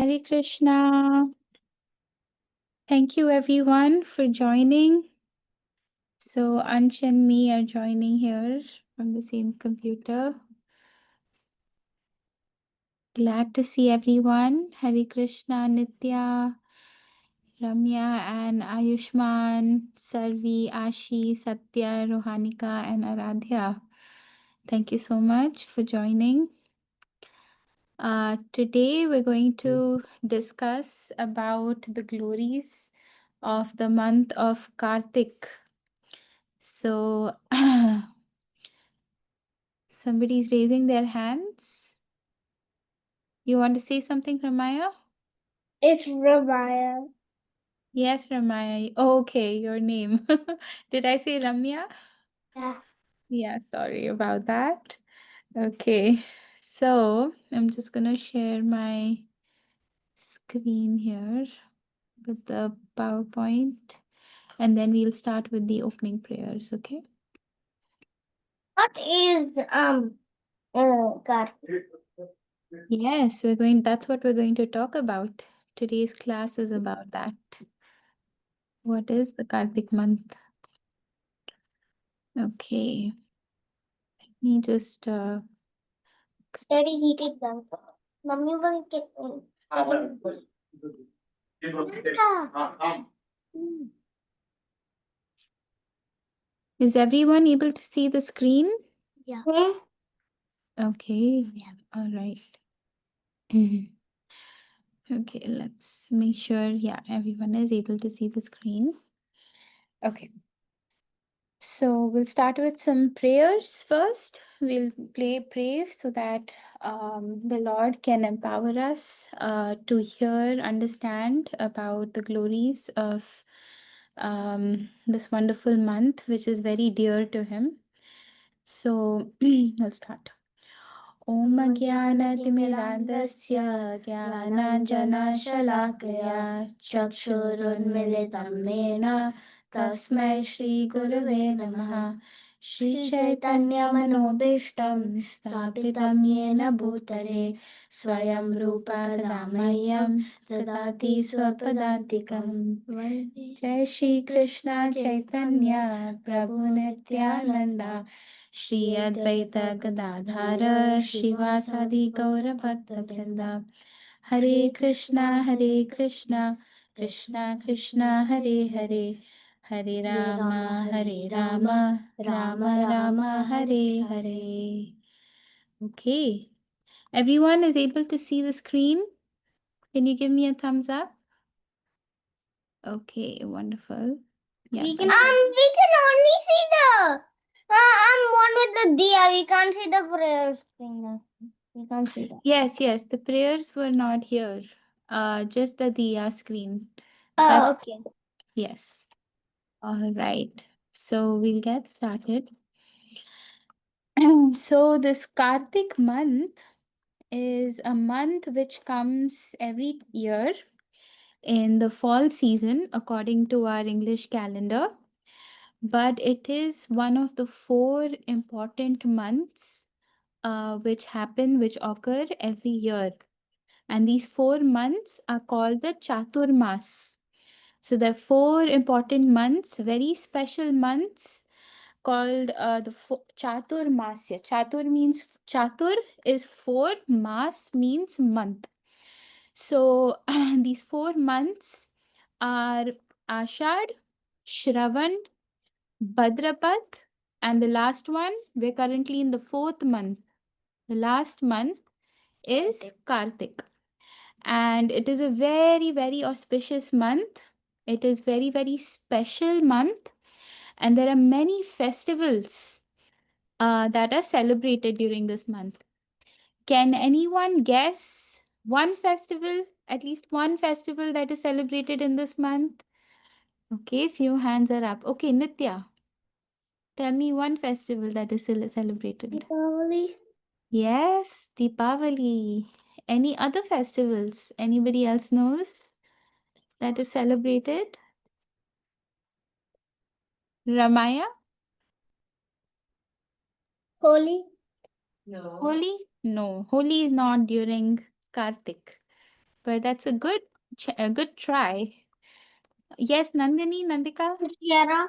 Hare Krishna. Thank you everyone for joining. So Ansh and me are joining here from the same computer. Glad to see everyone. Hare Krishna, Nitya, Ramya and Ayushman, Sarvi, Ashi, Satya, Rohanika and Aradhya. Thank you so much for joining. Today we're going to discuss about the glories of the month of Kartik. So somebody's raising their hands. You want to say something, Ramaya? It's Ramaya. Yes, Ramaya. Oh, okay, your name. Did I say Ramya? Yeah. Yeah, sorry about that. Okay, so I'm just gonna share my screen here with the PowerPoint, and then we'll start with the opening prayers, okay? What is Kartik? Yes, that's what we're going to talk about. Today's class is about that. What is the Kartik month? Okay, let me just Steady heated gun. Mummy will get is everyone able to see the screen? Yeah. Okay, Yeah. all right. Mhm. Okay, let's make sure, yeah, everyone is able to see the screen. Okay. So we'll start with some prayers first. We'll pray so that the Lord can empower us to hear, understand about the glories of this wonderful month, which is very dear to Him. So let's start. ॐ ज्ञानतिमिरान्धस्य ज्ञानाञ्जनशलाकया चक्षुरुन्मिलितं येन तस्मै श्रीगुरुवे नमः श्रीचैतन्यमनोभीष्टं स्थापितं येन भूतले स्वयं रूप कदा मह्यं ददाति स्वपदान्तिकं जय श्रीकृष्ण चैतन्य प्रभु नित्यानन्द श्री अद्वैत गदाधर श्रीवासादि गौरभक्तवृंद हरे Krishna Krishna Krishna Hare Hare Hare Ram Ram Ram Hare Hare. Okay, everyone is able to see the screen. Can you give me a thumbs up? Okay, wonderful. Yeah, We can only see the one with the diya. We can't see the prayer screen. We can't see that. yes, the prayers were not here. Just the diya screen. Oh, okay. Yes. All right. So we'll get started. So this Kartik month is a month which comes every year in the fall season according to our English calendar. But it is one of the four important months which occur every year. And these 4 months are called the Chaturmas. So there are 4 important months, very special months called Chaturmasya. Chatur is 4, Mas means month. So these 4 months are Ashad, Shravan, Bhadrapad, and the last one, we're currently in the 4th month. The last month is Kartik. And it is a very, very auspicious month. It is very, very special month. And there are many festivals that are celebrated during this month. Can anyone guess one festival, at least one festival that is celebrated in this month? Okay, few hands are up. Okay, Nitya, tell me one festival that is celebrated. Deepavali. Yes, Deepavali. Any other festivals anybody else knows that is celebrated? Ramaya? Holi. Holi? No, Holi is not during Kartik. but that's a good try. Yes, Nandini, Nandika. Tiara.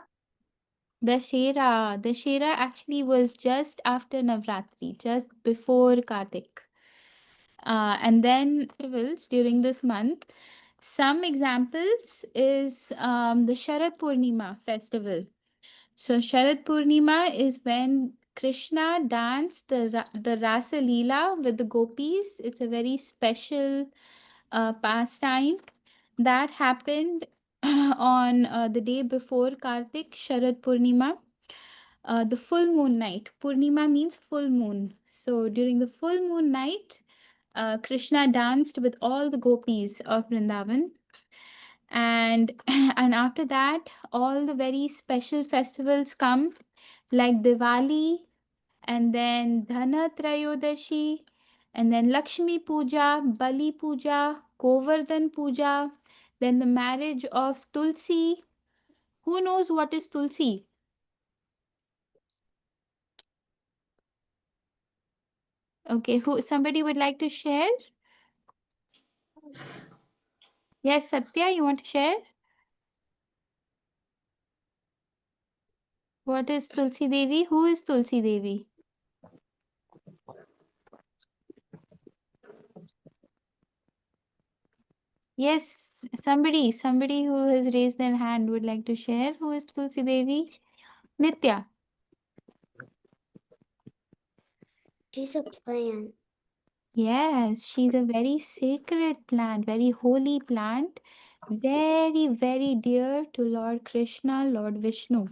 Dashera actually was just after Navratri, just before Kartik. And then festivals during this month. Some examples is the Sharad Purnima festival. So Sharad Purnima is when Krishna danced the Rasa Leela with the gopis. It's a very special pastime that happened on the day before Kartik, Sharad Purnima. The full moon night. Purnima means full moon. So during the full moon night, Krishna danced with all the gopis of Vrindavan, and and after that, all the very special festivals come like Diwali, and then Dhana Trayodashi, and then Lakshmi Puja, Bali Puja, Govardhan Puja, then the marriage of Tulsi. Who knows what is Tulsi? Okay, who somebody would like to share? Yes, Satya, you want to share? What is Tulsi Devi? Who is Tulsi Devi? Yes, somebody who has raised their hand would like to share. Who is Tulsi Devi? Nitya. She's a plant. Yes, she's a very sacred plant, very holy plant, very, very dear to Lord Krishna, Lord Vishnu.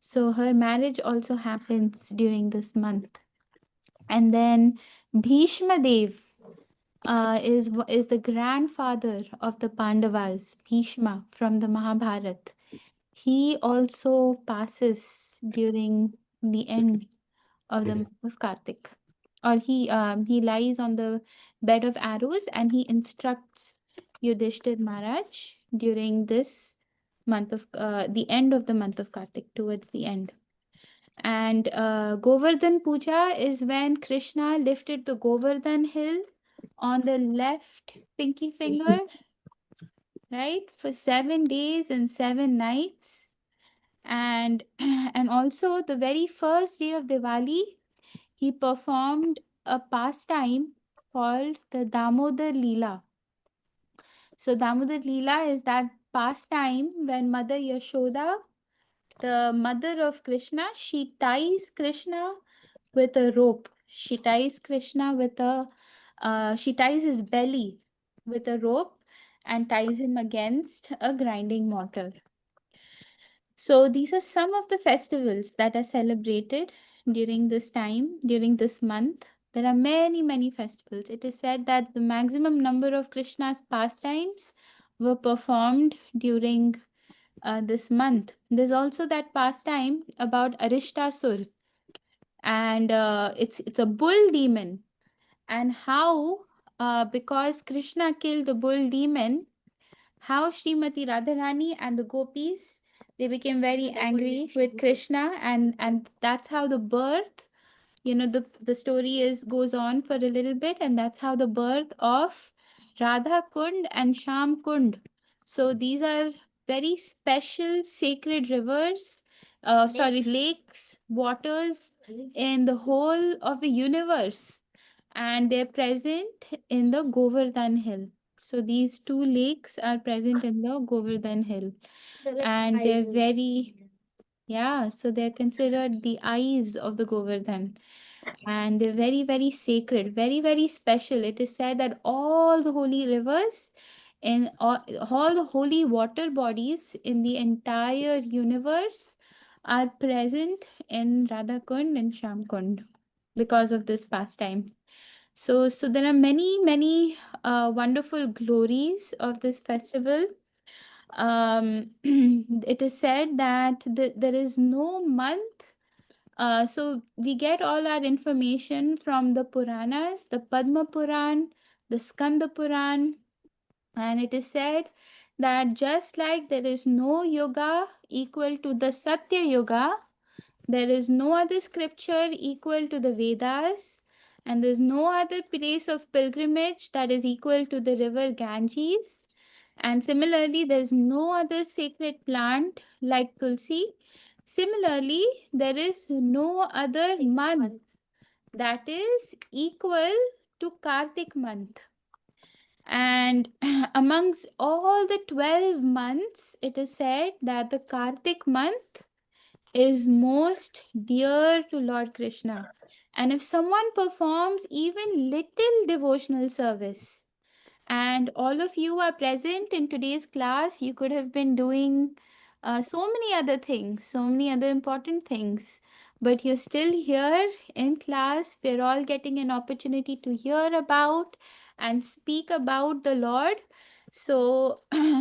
So her marriage also happens during this month. And then Bhishma Dev is the grandfather of the Pandavas, Bhishma from the Mahabharata. He also passes during the end of the month of Kartik, or he lies on the bed of arrows and he instructs Yudhishthir Maharaj during this month of the end of the month of Kartik, towards the end. And Govardhan Puja is when Krishna lifted the Govardhan hill on the left pinky finger, right, for 7 days and 7 nights. And and also the very first day of Diwali, he performed a pastime called the Damodar Lila. So Damodar Lila is that pastime when Mother Yashoda, the mother of Krishna, she ties Krishna with a rope. She ties Krishna with a she ties his belly with a rope and ties him against a grinding mortar. So these are some of the festivals that are celebrated during this time, during this month. There are many, many festivals. It is said that the maximum number of Krishna's pastimes were performed during this month. There's also that pastime about Arishtasur, and it's a bull demon, and how because Krishna killed the bull demon, how Srimati Radharani and the gopis, they became very angry with Krishna, and that's how the birth, the story is goes on for a little bit, and that's how the birth of Radha Kund and Sham Kund. So these are very special sacred rivers, sorry, lakes, waters in the whole of the universe, and they're present in the Govardhan Hill. So these two lakes are present in the Govardhan Hill, and they're very, yeah, so they're considered the eyes of the Govardhan, and they're very, very sacred, very, very special. It is said that all the holy rivers and all the holy water bodies in the entire universe are present in Radhakund and Shamkund because of this pastime. So there are many, many wonderful glories of this festival. It is said that there is no month. So we get all our information from the Puranas, the Padma Puran, the Skanda Puran, and it is said that just like there is no yoga equal to the Satya Yoga, there is no other scripture equal to the Vedas, and there's no other place of pilgrimage that is equal to the river Ganges. And similarly, there's no other sacred plant like Tulsi. Similarly, there is no other month that is equal to Kartik month. And amongst all the 12 months, it is said that the Kartik month is most dear to Lord Krishna. And if someone performs even little devotional service, and all of you are present in today's class, you could have been doing so many other things, so many other important things, but you're still here in class. We're all getting an opportunity to hear about and speak about the Lord. So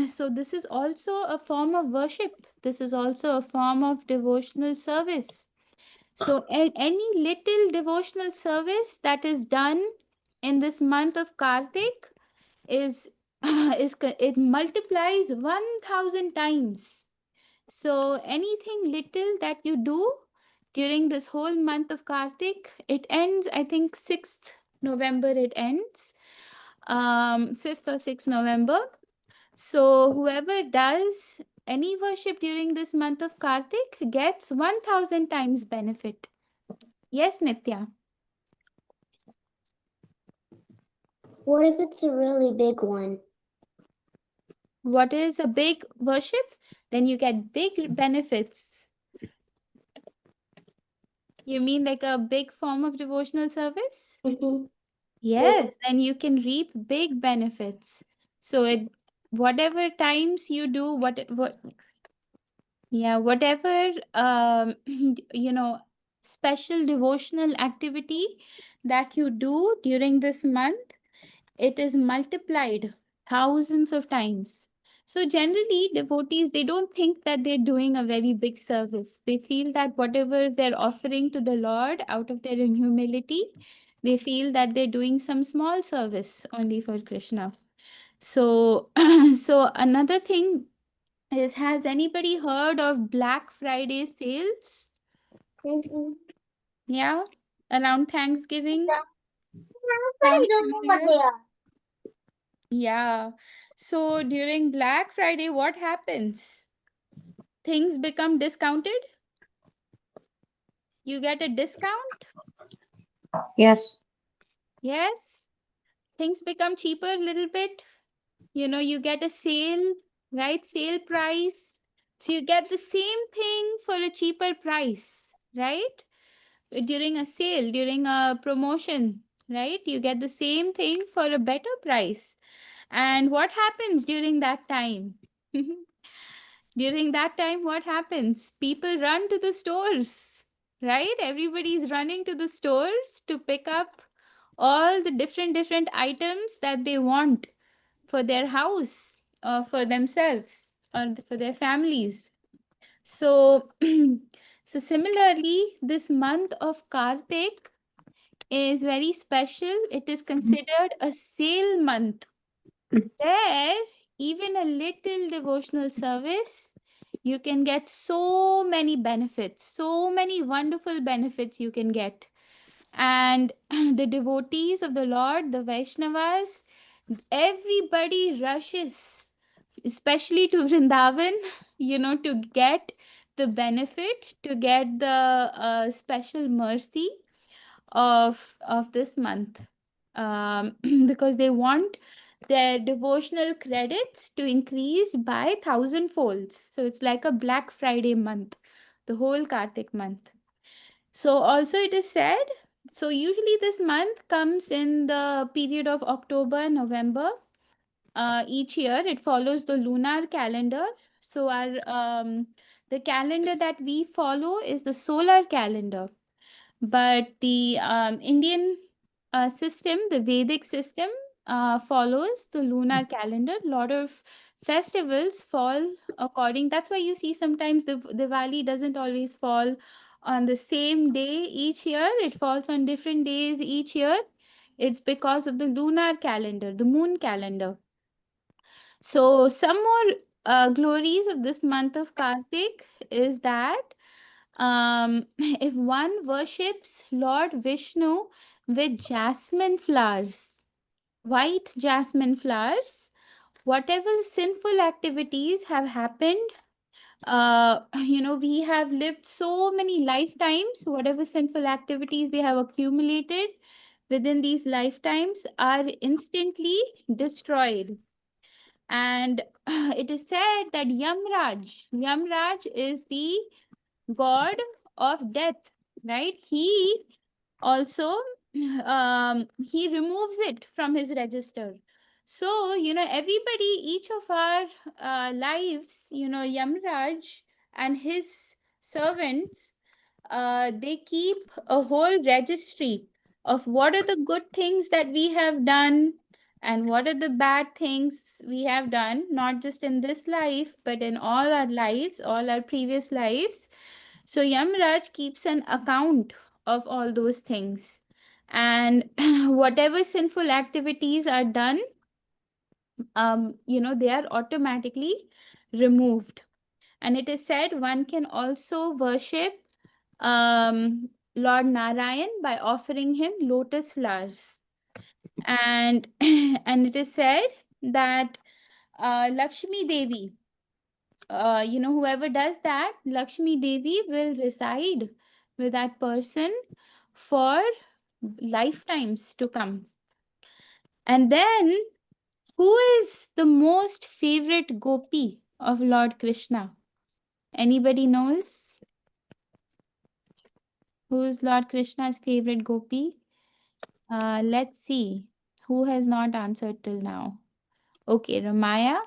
so this is also a form of worship, this is also a form of devotional service. So any little devotional service that is done in this month of Kartik is it multiplies 1000 times. So anything little that you do during this whole month of Kartik, it ends, I think 6th November it ends, 5th or 6th November. So whoever does any worship during this month of Kartik gets 1000 times benefit. Yes, Nitya. What if it's a really big one? What is a big worship? Then you get big benefits. You mean like a big form of devotional service? Mm-hmm. Yes, then you can reap big benefits. So it whatever times you do what yeah, whatever you know special devotional activity that you do during this month, it is multiplied thousands of times. So generally, devotees, they don't think that they're doing a very big service. They feel that whatever they're offering to the Lord out of their humility, they feel that they're doing some small service only for Krishna. So, so another thing is, has anybody heard of Black Friday sales? Mm-hmm. Yeah, around Thanksgiving Yeah. But I time don't know what period. they are. Yeah. So during Black Friday, what happens? Things become discounted. You get a discount. Yes. Yes. Things become cheaper a little bit. You get a sale, right? Sale price. So you get the same thing for a cheaper price, right? During a sale, during a promotion, right? You get the same thing for a better price. And what happens during that time? During that time, what happens? People run to the stores, right? Everybody's running to the stores to pick up all the different items that they want for their house or for themselves or for their families. So, so similarly, this month of Kartik is very special. It is considered a sale month. There, even a little devotional service, you can get so many benefits, so many wonderful benefits you can get. And the devotees of the Lord, the Vaishnavas, everybody rushes, especially to Vrindavan, to get the benefit, to get the special mercy of this month, because they want their devotional credits to increase by thousand folds. So it's like a Black Friday month, the whole Kartik month. So also it is said, so usually this month comes in the period of October, November. Each year it follows the lunar calendar. So our the calendar that we follow is the solar calendar, but the Indian system, the Vedic system, follows the lunar calendar. A lot of festivals fall according. That's why you see sometimes the Diwali doesn't always fall on the same day each year. It falls on different days each year. It's because of the lunar calendar, the moon calendar. So some more glories of this month of Kartik is that if one worships Lord Vishnu with jasmine flowers, white jasmine flowers. Whatever sinful activities have happened, we have lived so many lifetimes. Whatever sinful activities we have accumulated within these lifetimes are instantly destroyed. And it is said that Yamraj is the god of death, right? He also he removes it from his register. So everybody, each of our lives, Yamraj and his servants, they keep a whole registry of what are the good things that we have done and what are the bad things we have done, not just in this life, but in all our lives, all our previous lives. So Yamraj keeps an account of all those things. And whatever sinful activities are done, they are automatically removed. And it is said one can also worship Lord Narayan by offering him lotus flowers. And and it is said that Lakshmi Devi, whoever does that, Lakshmi Devi will reside with that person for lifetimes to come. And then, who is the most favorite gopi of Lord Krishna? Anybody knows who is Lord Krishna's favorite gopi? Let's see. Who has not answered till now? Okay, Ramaya.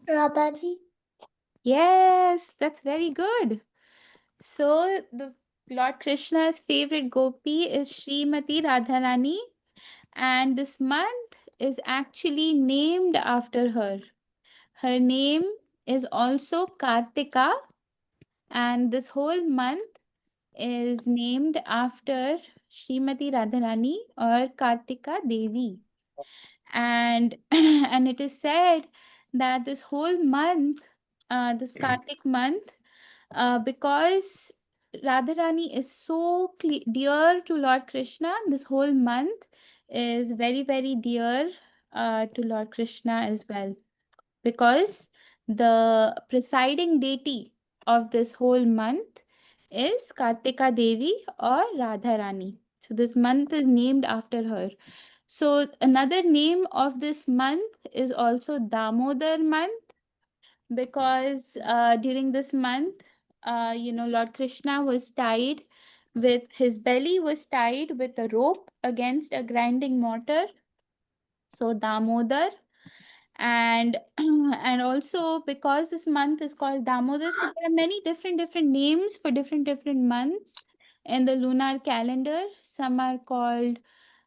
Radhaji. Yes, that's very good. So the Lord Krishna's favorite gopi is Srimati Radharani, and this month is actually named after her. Her name is also Kartika, and this whole month is named after Srimati Radharani or Kartika Devi. And and it is said that this whole month, this Kartik month, because Radharani is so dear to Lord Krishna, this whole month is very, very dear to Lord Krishna as well. Because the presiding deity of this whole month is Kartika Devi or Radharani. So this month is named after her. So another name of this month is also Damodar month, because during this month, Lord Krishna was tied with his belly was tied with a rope against a grinding mortar. So Damodar. And and also because this month is called Damodar, so there are many different names for different months in the lunar calendar. Some are called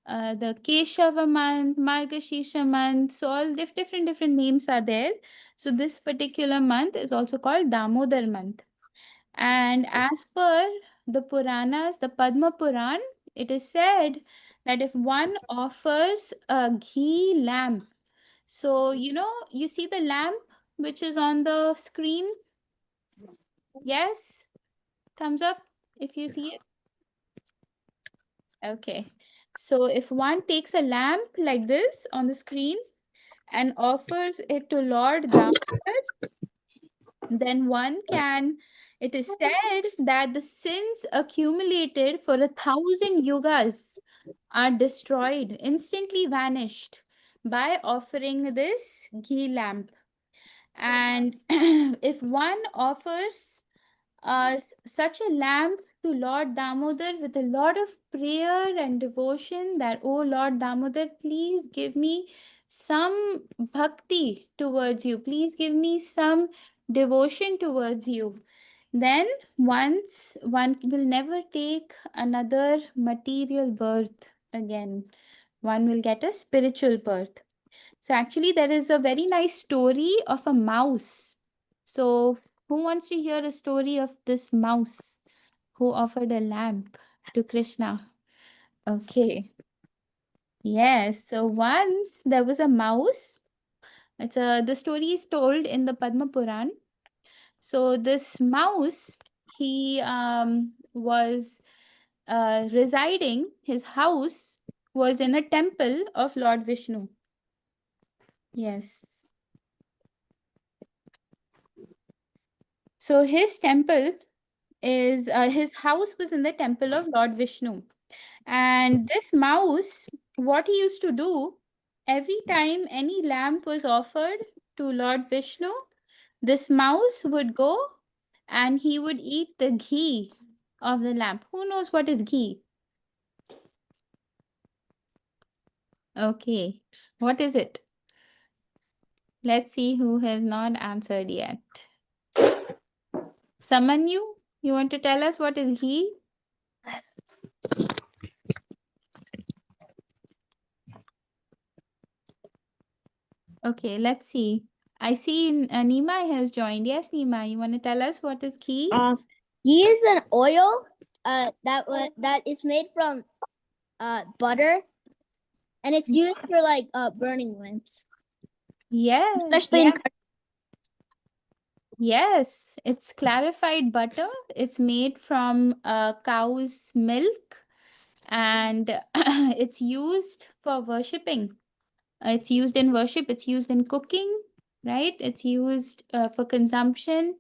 the Keshava month, Margashisha month. So all different names are there. So this particular month is also called Damodar month. And as per the Puranas, the Padma Puran, it is said that if one offers a ghee lamp, so you see the lamp which is on the screen? Yes? Thumbs up if you see it. Okay. So if one takes a lamp like this on the screen and offers it to Lord Damodar, then one can, it is said that the sins accumulated for 1,000 yugas are destroyed, instantly vanished by offering this ghee lamp. And if one offers such a lamp to Lord Damodar with a lot of prayer and devotion that, oh Lord Damodar, please give me some bhakti towards you, please give me some devotion towards you. Then once one will never take another material birth again, one will get a spiritual birth. So actually, there is a very nice story of a mouse. So who wants to hear a story of this mouse who offered a lamp to Krishna? Okay. Yes. So once there was a mouse. The story is told in the Padma Puran. So this mouse, he was residing, his house was in a temple of Lord Vishnu. Yes. So his temple is his house was in the temple of Lord Vishnu. And this mouse, what he used to do, every time any lamp was offered to Lord Vishnu, this mouse would go and he would eat the ghee of the lamp. Who knows what is ghee? Okay, what is it? Let's see who has not answered yet. Samanyu, you want to tell us what is ghee? Okay, let's see. I see Nima has joined. Yes, Nima, you want to tell us what is ghee? Ghee is an oil that is made from butter, and it's used for like burning lamps, Yes, especially in yes, it's clarified butter. It's made from cow's milk and it's used for worshipping. It's used in worship, it's used in cooking, right? It's used for consumption.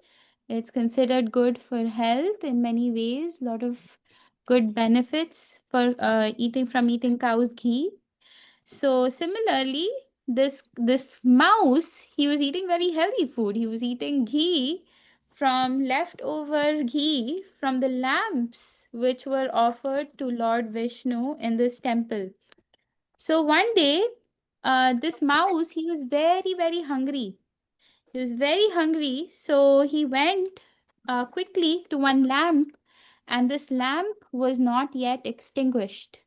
It's considered good for health in many ways. A lot of good benefits for eating cow's ghee. So similarly, this mouse, he was eating very healthy food. He was eating ghee from leftover ghee from the lamps which were offered to Lord Vishnu in this temple. So one day, this mouse, he was very, very hungry. He was very hungry, so he went quickly to one lamp, and this lamp was not yet extinguished.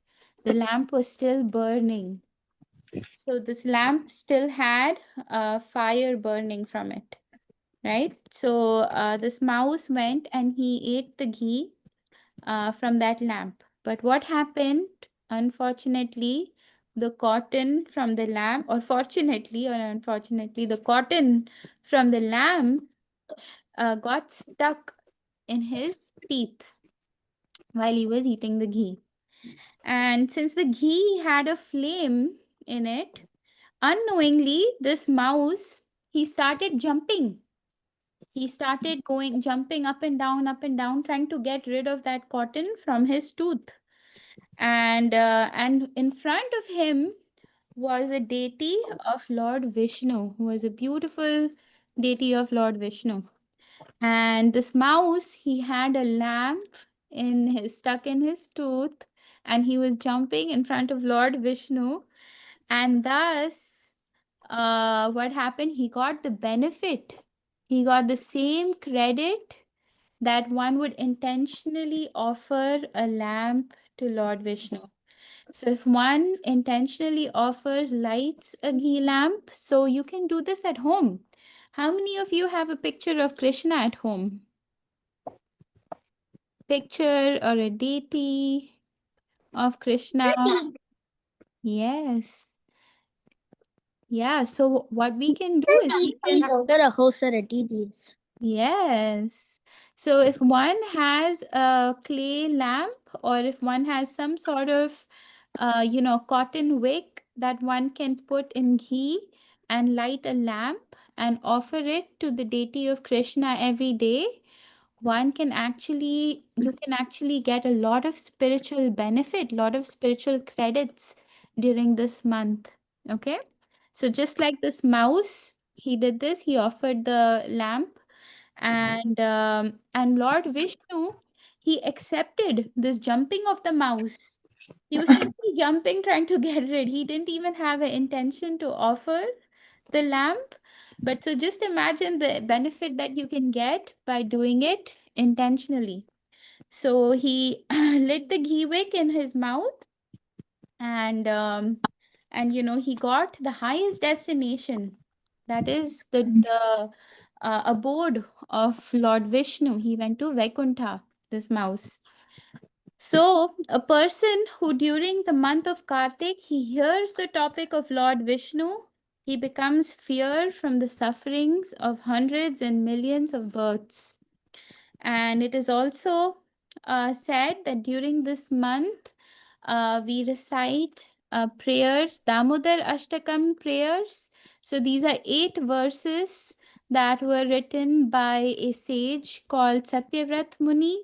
The lamp was still burning. So this lamp still had fire burning from it, right? So this mouse went and he ate the ghee from that lamp. But what happened? Unfortunately, the cotton from the lamp, or fortunately or unfortunately, the cotton from the lamp got stuck in his teeth while he was eating the ghee. And since the ghee had a flame in it, unknowingly, this mouse, he started jumping. He started jumping up and down, trying to get rid of that cotton from his tooth. And in front of him was a deity of Lord Vishnu, who was a beautiful deity of Lord Vishnu. And this mouse, he had a lamp stuck in his tooth, and he was jumping in front of Lord Vishnu. And thus, what happened? He got the benefit. He got the same credit that one would intentionally offer a lamp to Lord Vishnu. So if one intentionally offers, lights a ghee lamp, so you can do this at home. How many of you have a picture of Krishna at home? Picture or a deity of Krishna? Yes. Yeah, so what we can do is we can got a whole set of DDs. yes. So if one has a clay lamp or if one has some sort of, cotton wick that one can put in ghee and light a lamp and offer it to the deity of Krishna every day, you can actually get a lot of spiritual benefit, lot of spiritual credits during this month. Okay. So just like this mouse, he did this, he offered the lamp and Lord Vishnu, he accepted this jumping of the mouse. He was simply jumping, trying to get rid. He didn't even have an intention to offer the lamp. But so just imagine the benefit that you can get by doing it intentionally. So he lit the ghee wick in his mouth and he got the highest destination, that is the abode of Lord Vishnu. He went to Vaikuntha, this mouse. So a person who during the month of Kartik, he hears the topic of Lord Vishnu, he becomes fear from the sufferings of hundreds and millions of births. And it is also said that during this month, we recite prayers, Damodar Ashtakam prayers. So these are 8 verses that were written by a sage called Satyavrat Muni,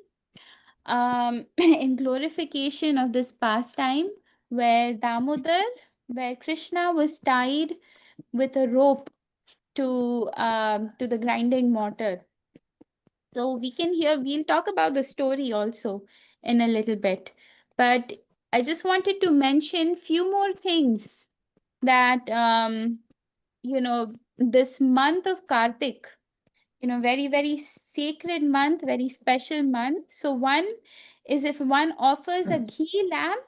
in glorification of this pastime, where Damodar, where Krishna was tied with a rope to the grinding mortar. So we can hear, we'll talk about the story also in a little bit. But I just wanted to mention few more things that this month of Kartik, very, very sacred month, very special month. So one is, if one offers a ghee lamp,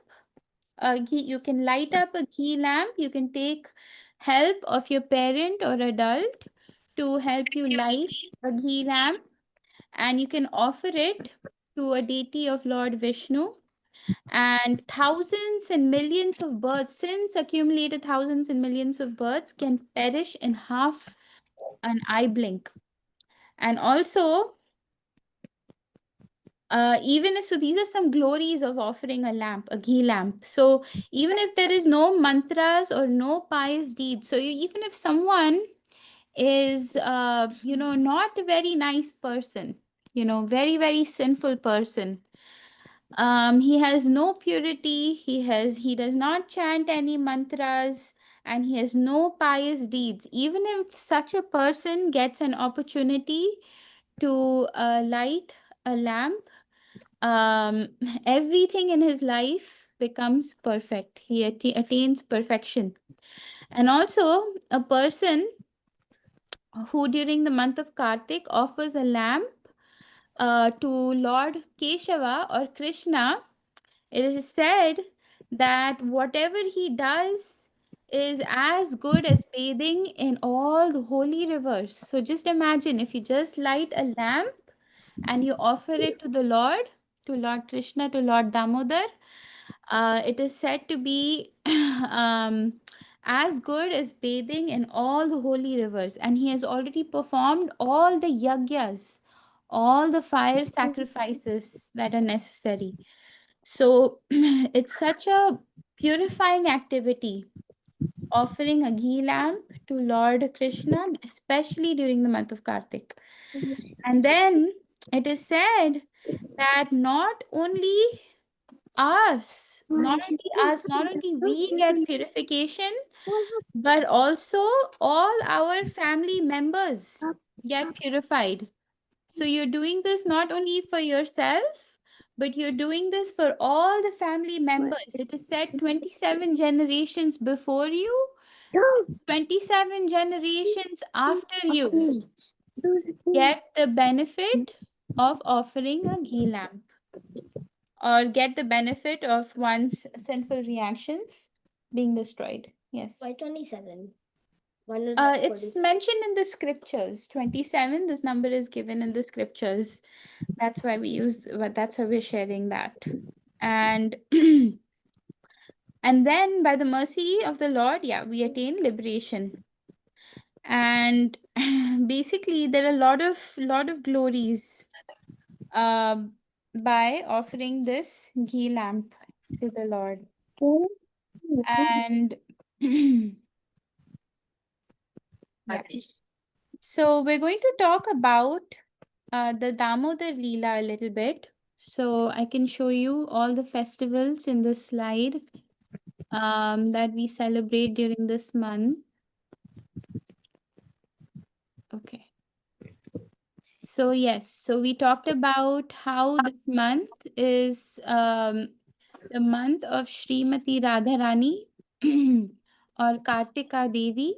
you can light up a ghee lamp, you can take help of your parent or adult to help you light a ghee lamp, and you can offer it to a deity of Lord Vishnu. And thousands and millions of birds, since accumulated thousands and millions of birds, can perish in half an eye blink. And also, so these are some glories of offering a lamp, a ghee lamp. So even if there is no mantras or no pious deeds, so even if someone is not a very nice person, very, very sinful person, he has no purity, he does not chant any mantras, and he has no pious deeds. Even if such a person gets an opportunity to light a lamp, um, everything in his life becomes perfect. He attains perfection. And also, a person who during the month of Kartik offers a lamp to Lord Keshava or Krishna, it is said that whatever he does is as good as bathing in all the holy rivers. So just imagine, if you just light a lamp and you offer it to Lord Krishna, to Lord Damodar, it is said to be as good as bathing in all the holy rivers. And he has already performed all the yagyas, all the fire sacrifices that are necessary. So it's such a purifying activity, offering a ghee lamp to Lord Krishna, especially during the month of Kartik. And then it is said that not only we get purification, but also all our family members get purified. So you're doing this not only for yourself, but you're doing this for all the family members. It is said 27 generations before you, 27 generations after you get the benefit of offering a ghee lamp, or get the benefit of one's sinful reactions being destroyed. Yes. Why 27? It's mentioned in the scriptures. 27, this number is given in the scriptures. That's why we're sharing that. And and then by the mercy of the Lord, yeah, we attain liberation. And basically there are a lot of glories um by offering this ghee lamp to the Lord. And yeah. So we're going to talk about the Damodar Lila a little bit. So I can show you all the festivals in this slide that we celebrate during this month. Okay. So yes, so we talked about how this month is the month of Srimati Radharani or Kartika Devi.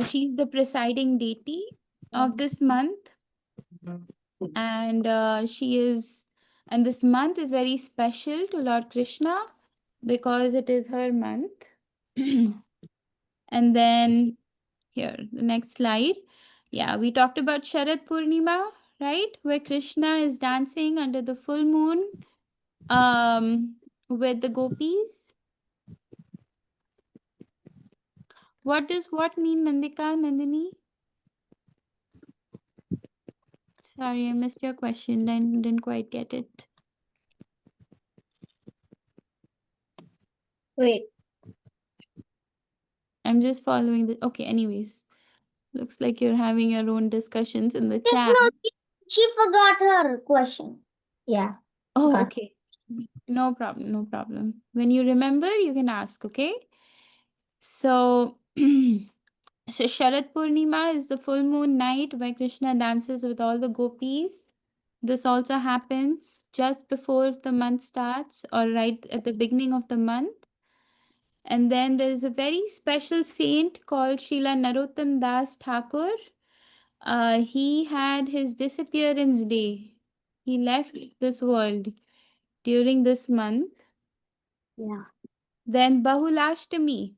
She's the presiding deity of this month, and and this month is very special to Lord Krishna because it is her month. And then here, the next slide. Yeah, we talked about Sharad Purnima, right? Where Krishna is dancing under the full moon with the gopis. What does what mean, Nandika, Nandini? Sorry, I missed your question. Didn't quite get it. Wait. I'm just following the. Okay, anyways. Looks like you're having your own discussions in the chat. No, she forgot her question. Yeah. Oh, Forgot. okay. No problem. No problem. When you remember, you can ask, okay? So, so Sharad Purnima is the full moon night where Krishna dances with all the gopis. This also happens just before the month starts or right at the beginning of the month. And then there is a very special saint called Srila Narottam Das Thakur. He had his disappearance day. He left this world during this month. Yeah. Then Bahulashtami.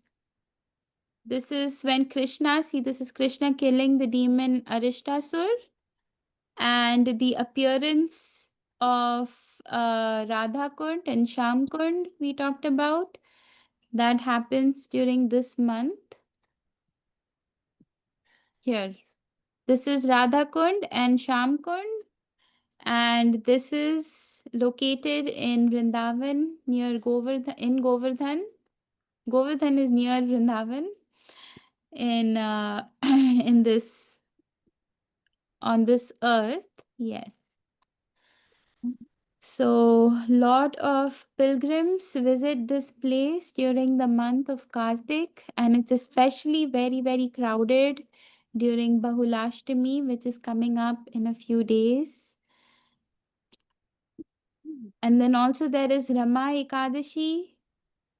This is when Krishna, see, this is Krishna killing the demon Arishtasur, and the appearance of Radha Kund and Sham Kund we talked about. That happens during this month. Here, this is Radha Kund and Sham Kund, and this is located in Vrindavan near Govardhan. In Govardhan, Govardhan is near Vrindavan. In in this on this earth, yes. So, lot of pilgrims visit this place during the month of Kartik, and it's especially very, very crowded during Bahulashtami, which is coming up in a few days. And then also there is Rama Ekadashi,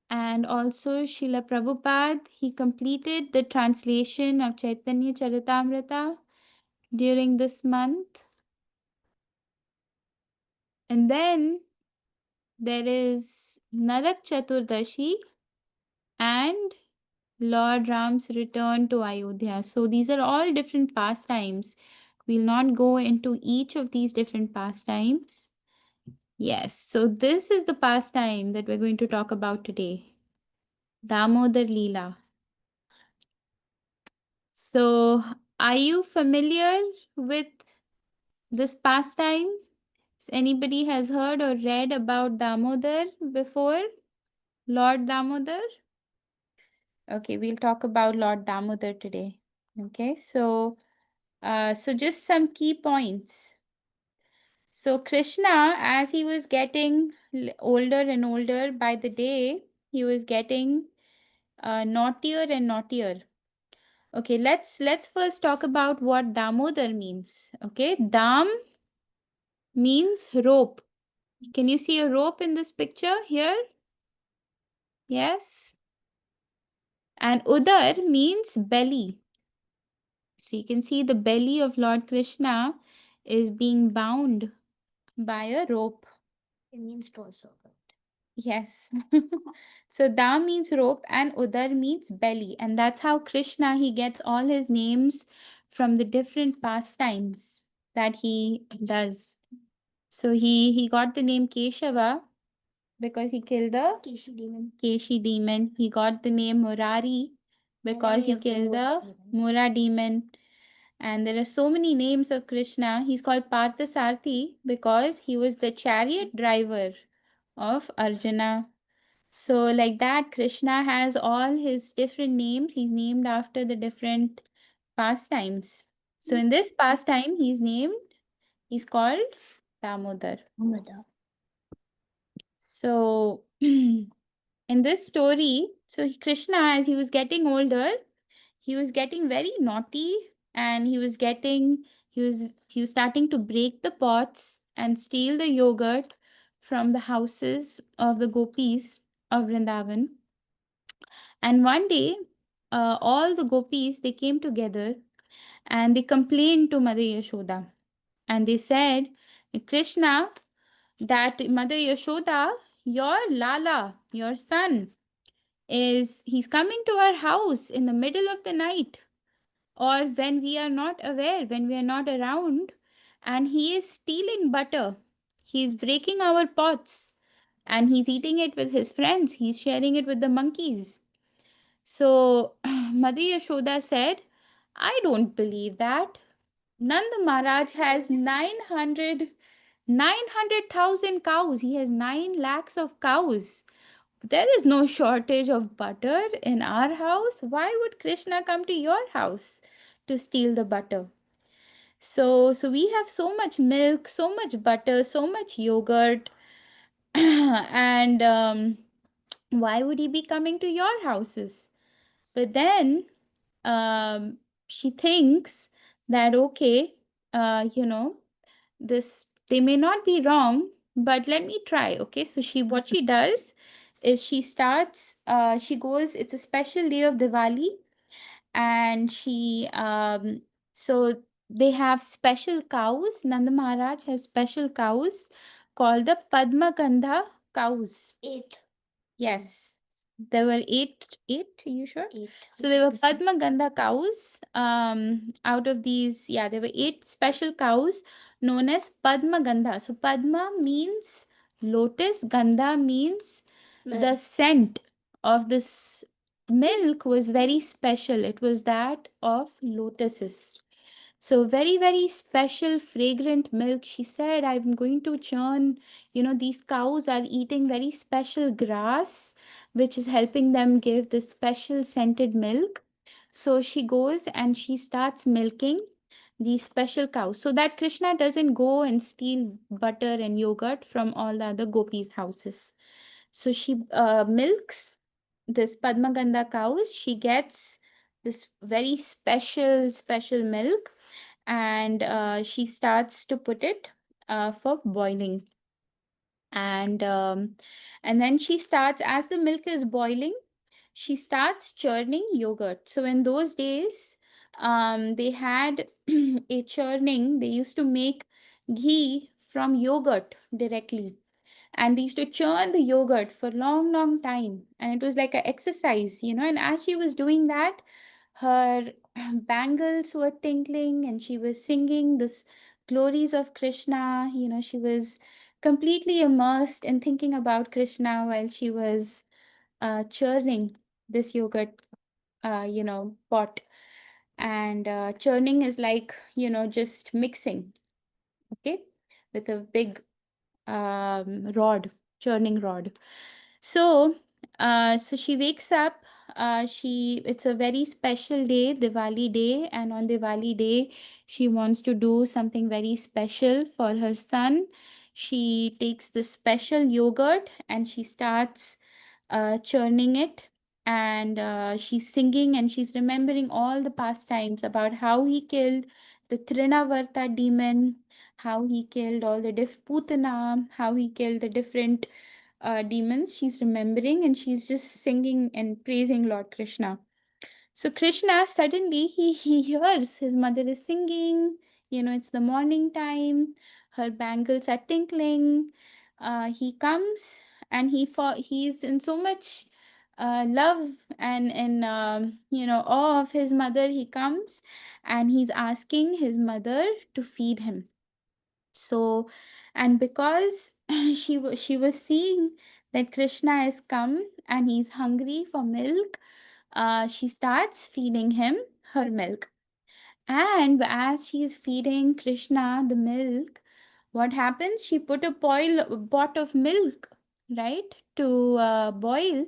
and also Srila Prabhupada. He completed the translation of Chaitanya Charitamrita during this month. And then there is Narak Chaturdashi and Lord Ram's return to Ayodhya. So these are all different pastimes. We'll not go into each of these different pastimes. Yes, so this is the pastime that we're going to talk about today. Damodar Lila. So, are you familiar with this pastime? Anybody has heard or read about Damodar before? Lord Damodar? Okay, we'll talk about Lord Damodar today. Okay, so just some key points. So Krishna, as he was getting older and older by the day, he was getting naughtier and naughtier. Okay, let's first talk about what Damodar means. Okay, Dam means rope. Can you see a rope in this picture here? Yes. And Udar means belly. So you can see the belly of Lord Krishna is being bound by a rope. It means torso. Yes. So Da means rope and Udar means belly. And that's how Krishna, he gets all his names from the different pastimes that he does. So he got the name Keshava because he killed the Keshi demon. He got the name Murari because he killed the Mura demon. And there are so many names of Krishna. He's called Parthasarthi because he was the chariot driver of Arjuna. So, like that, Krishna has all his different names. He's named after the different pastimes. So, in this pastime, he's called Damodar. So, in this story, so Krishna, as he was getting older, he was getting very naughty, and he was starting to break the pots and steal the yogurt from the houses of the gopis of Vrindavan. And one day, all the gopis, they came together and they complained to Mother Yashoda, and they said, Krishna, that Mother Yashoda, your Lala, your son, he's coming to our house in the middle of the night, or when we are not aware, when we are not around, and he is stealing butter. He's breaking our pots and he's eating it with his friends. He's sharing it with the monkeys. So Mother Yashoda said, I don't believe that. Nanda Maharaj has 900,000 cows. He has 9 lakhs of cows. There is no shortage of butter in our house. Why would Krishna come to your house to steal the butter? So we have so much milk, so much butter, so much yogurt, and why would he be coming to your houses? But then um, she thinks that okay, you know, this they may not be wrong, but let me try. Okay, so what she does is she goes. It's a special day of Diwali, and so they have special cows. Nanda Maharaj has special cows called the Padma Gandha cows. Eight. Yes, there were eight. Are you sure? Eight. So they were Padma Gandha cows. Out of these, yeah, there were 8 special cows known as Padma Gandha. So Padma means lotus, Gandha means the scent of this milk was very special. It was that of lotuses. So very, very special, fragrant milk. She said, I'm going to churn, these cows are eating very special grass, which is helping them give this special scented milk. So she goes and she starts milking these special cows so that Krishna doesn't go and steal butter and yogurt from all the other gopis' houses. So she milks this Padmaganda cows. She gets this very special, special milk, and she starts to put it for boiling. And then she starts, as the milk is boiling, she starts churning yogurt. So in those days, they had a churning. They used to make ghee from yogurt directly, and they used to churn the yogurt for long, long time, and it was like an exercise, and as she was doing that, her bangles were tinkling and she was singing this glories of Krishna. She was completely immersed in thinking about Krishna while she was churning this yogurt pot. And churning is like, just mixing, okay, with a big rod, churning rod. So she wakes up. It's a very special day, Diwali day, and on Diwali day, she wants to do something very special for her son. She takes the special yogurt and she starts churning it, and she's singing and she's remembering all the pastimes about how he killed the Trinavarta demon, how he killed all the Putana, how he killed the different demons. She's remembering and she's just singing and praising Lord Krishna. So Krishna suddenly he hears his mother is singing. It's the morning time. Her bangles are tinkling. He comes and he's in so much love and awe of his mother. He comes and he's asking his mother to feed him. So, and because she was seeing that Krishna has come and he's hungry for milk, she starts feeding him her milk. And as she's feeding Krishna the milk, what happens? She put a pot of milk, right, to boil.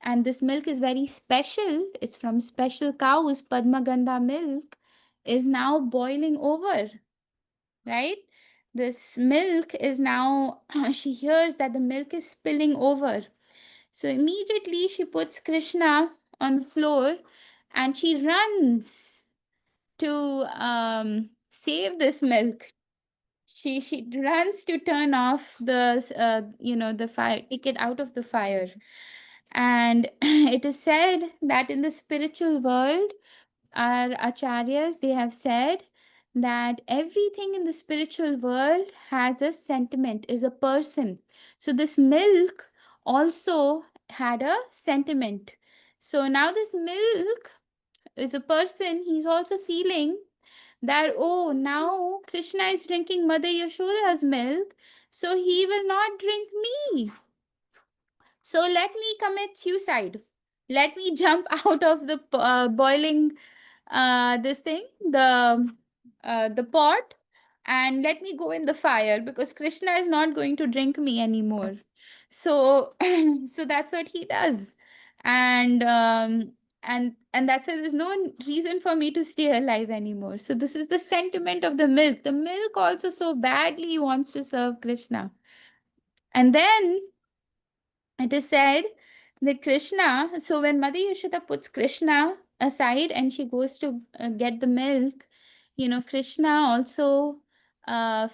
And this milk is very special. It's from special cows. Padmaganda milk is now boiling over, right? This milk is now, she hears that the milk is spilling over. So immediately she puts Krishna on the floor and she runs to save this milk. She runs to turn off the fire, take it out of the fire. And it is said that in the spiritual world, our acharyas, they have said that everything in the spiritual world has a sentiment, is a person. So this milk also had a sentiment. So now this milk is a person. He's also feeling that, oh, now Krishna is drinking Mother Yashoda's milk, so he will not drink me. So let me commit suicide. Let me jump out of the boiling this thing, the the pot and let me go in the fire because Krishna is not going to drink me anymore. So, so that's what he does, and and that's why there's no reason for me to stay alive anymore. So this is the sentiment of the milk. The milk also so badly wants to serve Krishna, and then it is said that Krishna, so when Mother Yashoda puts Krishna aside and she goes to get the milk, Krishna also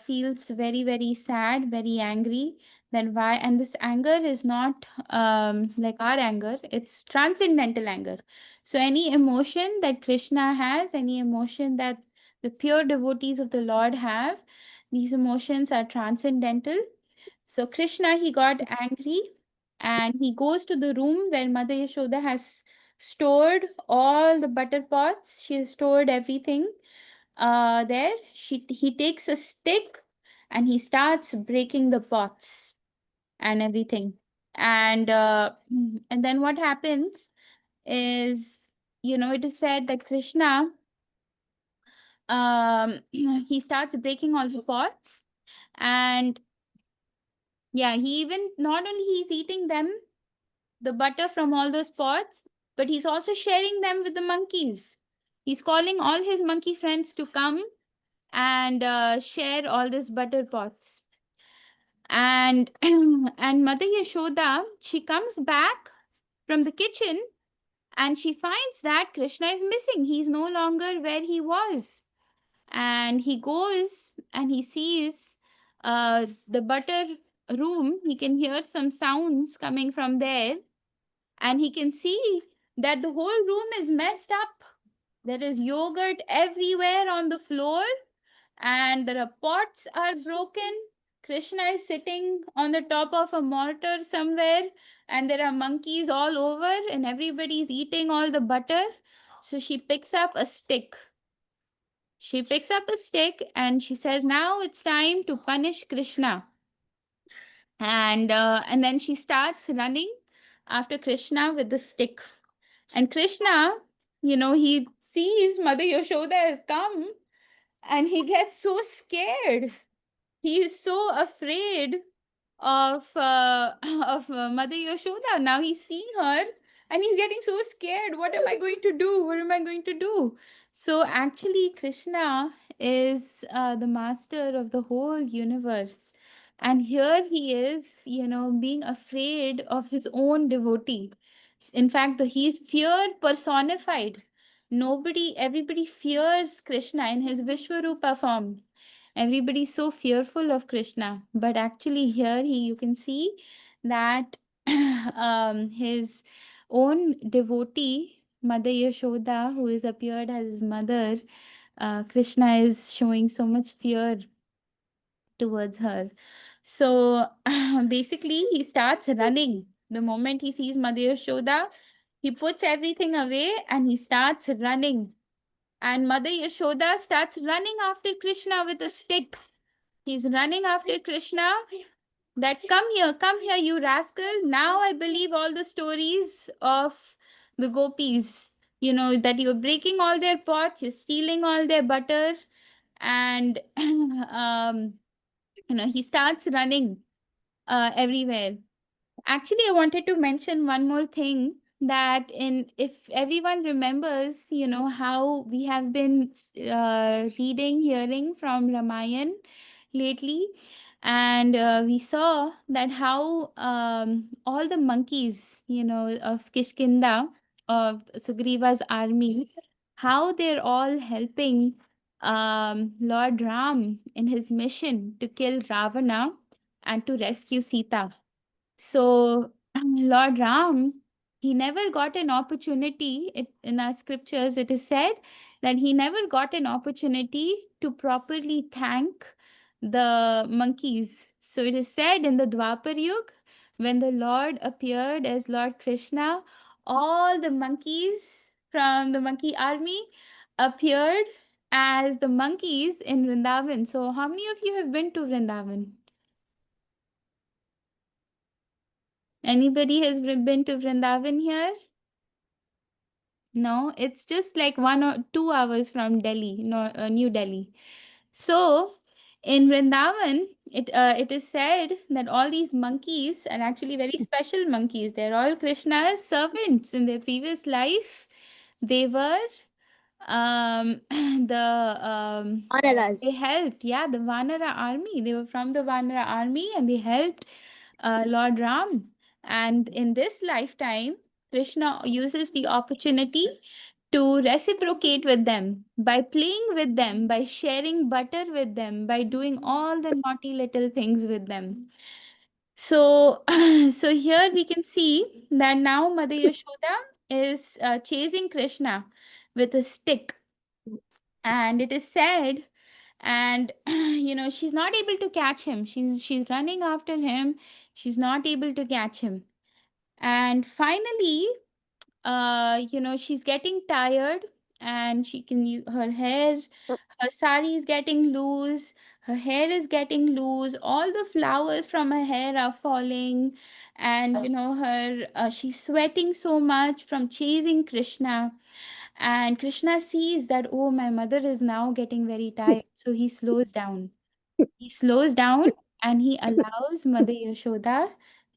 feels very, very sad, very angry. That why, and this anger is not like our anger, it's transcendental anger. So, any emotion that Krishna has, any emotion that the pure devotees of the Lord have, these emotions are transcendental. So Krishna, he got angry and he goes to the room where Mother Yashoda has stored all the butter pots. She has stored everything there. He takes a stick and he starts breaking the pots and everything. And then what happens is, it is said that Krishna, he starts breaking all the pots, and yeah, he even not only he's eating them, the butter from all those pots, but he's also sharing them with the monkeys. He's calling all his monkey friends to come and share all these butter pots. And and Mother Yashoda, she comes back from the kitchen and she finds that Krishna is missing. He's no longer where he was. And he goes and he sees the butter room. He can hear some sounds coming from there, and he can see that the whole room is messed up. There is yogurt everywhere on the floor, and the pots are broken. Krishna is sitting on the top of a mortar somewhere, and there are monkeys all over, and everybody's eating all the butter. So she picks up a stick. She picks up a stick and she says, "Now it's time to punish Krishna." And then she starts running after Krishna with the stick. And Krishna, he sees Mother Yashoda has come and he gets so scared. He is so afraid of of Mother Yashoda. Now he's seeing her and he's getting so scared. What am I going to do? What am I going to do? So actually, Krishna is the master of the whole universe. And here he is, being afraid of his own devotee. In fact, he's fear personified. Everybody fears Krishna in his Vishwarupa form. Everybody's so fearful of Krishna, but actually here you can see that his own devotee, Mother Yashoda, who is appeared as his mother, Krishna is showing so much fear towards her. So basically, he starts running. The moment he sees Mother Yashoda, he puts everything away and he starts running. And Mother Yashoda starts running after Krishna with a stick. He's running after Krishna. That come here, you rascal. Now I believe all the stories of the gopis. That you're breaking all their pots, you're stealing all their butter, and he starts running everywhere. Actually, I wanted to mention one more thing, that in if everyone remembers, how we have been reading, hearing from Ramayan lately, and we saw that how all the monkeys, of Kishkinda, of Sugriva's army, how they're all helping Lord Ram in his mission to kill Ravana and to rescue Sita. So, Lord Ram, he never got an opportunity. In our scriptures, it is said that he never got an opportunity to properly thank the monkeys. So, it is said in the Dwapar Yug, when the Lord appeared as Lord Krishna, all the monkeys from the monkey army appeared as the monkeys in Vrindavan. So, how many of you have been to Vrindavan? Anybody has been to Vrindavan here? No, it's just like 1 or 2 hours from Delhi, no, New Delhi. So in Vrindavan, it is said that all these monkeys are actually very special monkeys. They're all Krishna's servants. In their previous life, they were the they Anaras. helped, yeah, the Vanara army. They were from the Vanara army and they helped Lord Ram. And in this lifetime, Krishna uses the opportunity to reciprocate with them by playing with them, by sharing butter with them, by doing all the naughty little things with them. So, so here we can see that now Mother Yashoda is chasing Krishna with a stick, and it is said, and she's not able to catch him. She's running after him. She's not able to catch him, and finally she's getting tired, and she can her hair, her sari is getting loose, her hair is getting loose, all the flowers from her hair are falling, and her she's sweating so much from chasing Krishna. And Krishna sees that, oh, my mother is now getting very tired, so he slows down and he allows Mother Yashoda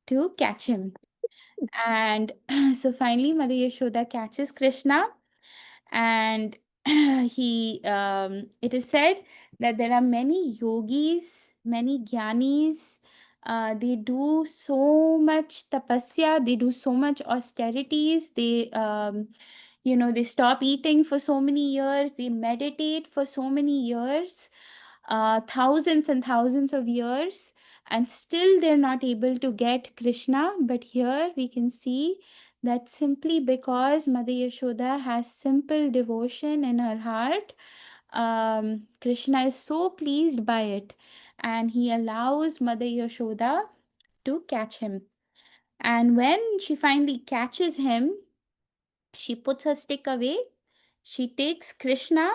to catch him. And so finally, Mother Yashoda catches Krishna, and it is said that there are many yogis, many jnanis. They do so much tapasya, they do so much austerities. They stop eating for so many years, they meditate for so many years, thousands and thousands of years, and still they're not able to get Krishna. But here we can see that simply because Mother Yashoda has simple devotion in her heart, Krishna is so pleased by it, and he allows Mother Yashoda to catch him. And when she finally catches him, she puts her stick away, she takes Krishna,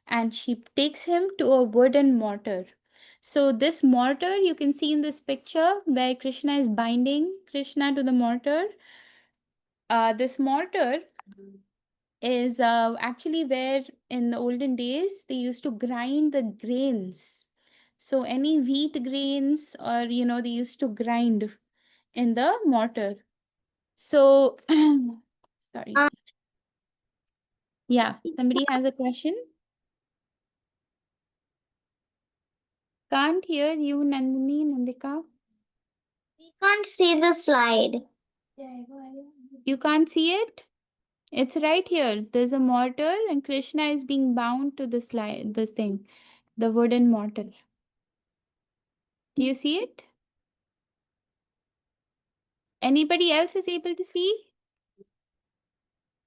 and she takes him to a wooden mortar. So, this mortar you can see in this picture where Krishna is binding Krishna to the mortar. This mortar is actually where in the olden days they used to grind the grains. So, any wheat grains, or they used to grind in the mortar. So, sorry. Um, Yeah, somebody has a question? Can't hear you, Nandini, Nandika. we can't see the slide. You can't see it? It's right here. There's a mortar, and Krishna is being bound to this thing, the wooden mortar. Do you see it? Anybody else is able to see?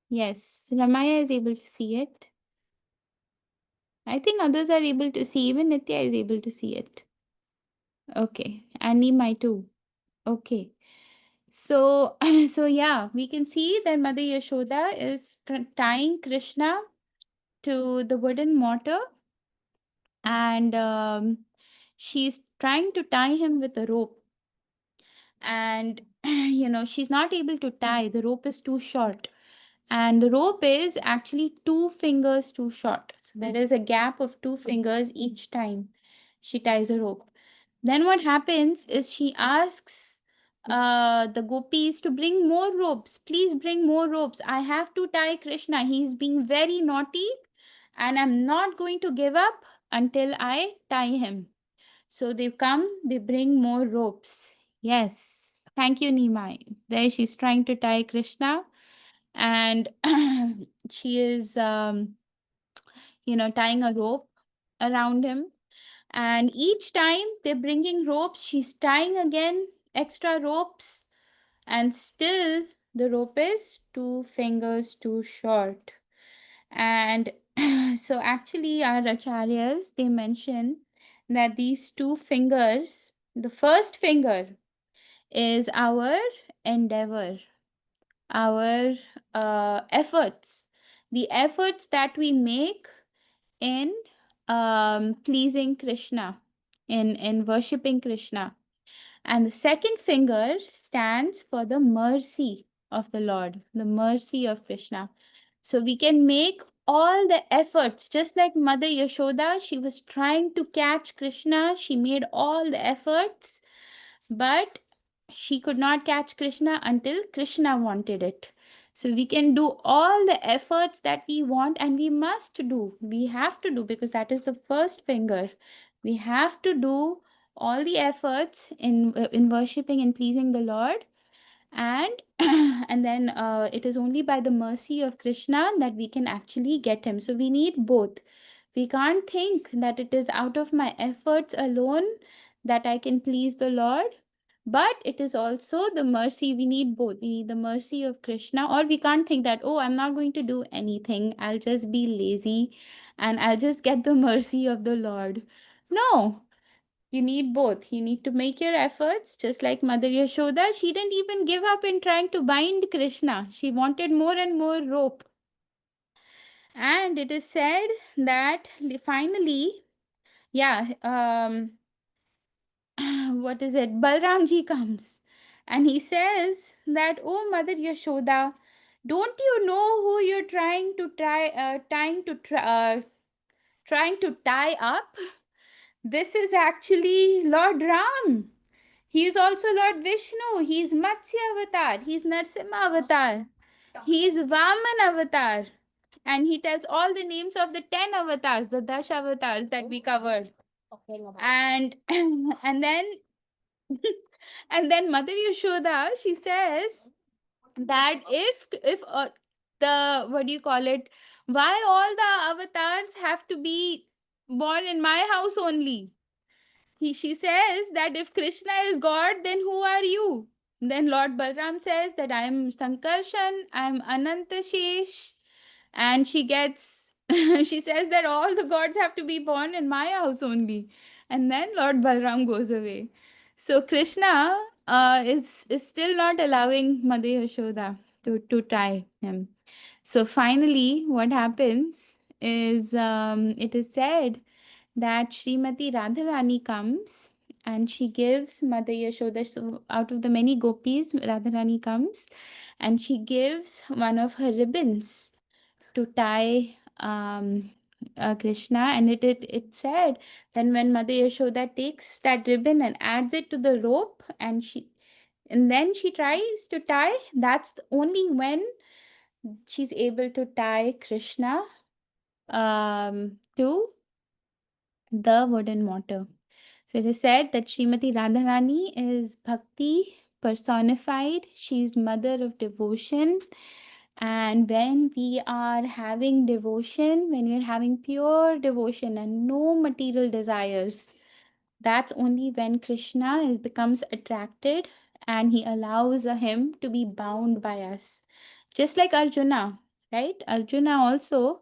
Yes, Ramaya is able to see it. I think others are able to see. Even Nitya is able to see it. Okay, and Nimai too. Okay. So, so yeah, we can see that Mother Yashoda is tying Krishna to the wooden mortar, and she's trying to tie him with a rope. And she's not able to tie, the rope is too short, and the rope is actually 2 fingers too short, so there is a gap of 2 fingers each time she ties a rope. Then what happens is she asks the gopis to bring more ropes. Please bring more ropes. I have to tie Krishna. He's being very naughty, and I'm not going to give up until I tie him. So they come, they bring more ropes. Yes. Thank you, Nimai. There she's trying to tie Krishna, and she is, tying a rope around him. And each time they're bringing ropes, she's tying again extra ropes, and still the rope is 2 fingers too short. And so actually our acharyas, they mention that these 2 fingers, the first finger is our endeavor, our efforts, the efforts that we make in pleasing Krishna, in worshipping Krishna. And the second finger stands for the mercy of the Lord, the mercy of Krishna. So we can make all the efforts, just like Mother Yashoda, she was trying to catch Krishna. She made all the efforts, but she could not catch Krishna until Krishna wanted it. So we can do all the efforts that we want, and we must do. We have to do, because that is the first finger. We have to do all the efforts in worshiping and pleasing the Lord, and and then it is only by the mercy of Krishna that we can actually get him. So we need both. We can't think that it is out of my efforts alone that I can please the Lord, but it is also the mercy. We need both. We need the mercy of Krishna, or we can't think that, oh, I'm not going to do anything, I'll just be lazy and I'll just get the mercy of the Lord. No, you need both. You need to make your efforts, just like Mother Yashoda. She didn't even give up in trying to bind Krishna. She wanted more and more rope. And it is said that finally, yeah, what is it? Balramji comes and he says that, oh, Mother Yashoda, don't you know who you're trying to tie up? This is actually Lord Ram. He is also Lord Vishnu. He is Matsya avatar. He is Narsimha avatar. He is Vaman avatar. And he tells all the names of the 10 avatars, the Dash avatars that we covered. And and then and then Mother Yashoda, she says that if the, what do you call it, why all the avatars have to be born in my house only? She says that if Krishna is God, then who are you? Then Lord Balram says that I am Sankarshan, I am Anantashesh, and she gets she says that all the gods have to be born in my house only. And then Lord Balram goes away. So Krishna is still not allowing Mother Yashoda to tie him. So finally, what happens is, it is said that Srimati Radharani comes and she gives Mother Yashoda, so out of the many gopis, Radharani comes and she gives one of her ribbons to tie Krishna. And it said, then when Mother Yashoda takes that ribbon and adds it to the rope, and then she tries to tie, that's only when she's able to tie Krishna to the wooden mortar. So it is said that Srimati Radharani is Bhakti personified. She's mother of devotion. And when we are having devotion, when we are having pure devotion and no material desires, that's only when Krishna becomes attracted and he allows him to be bound by us. Just like Arjuna, right? Arjuna also,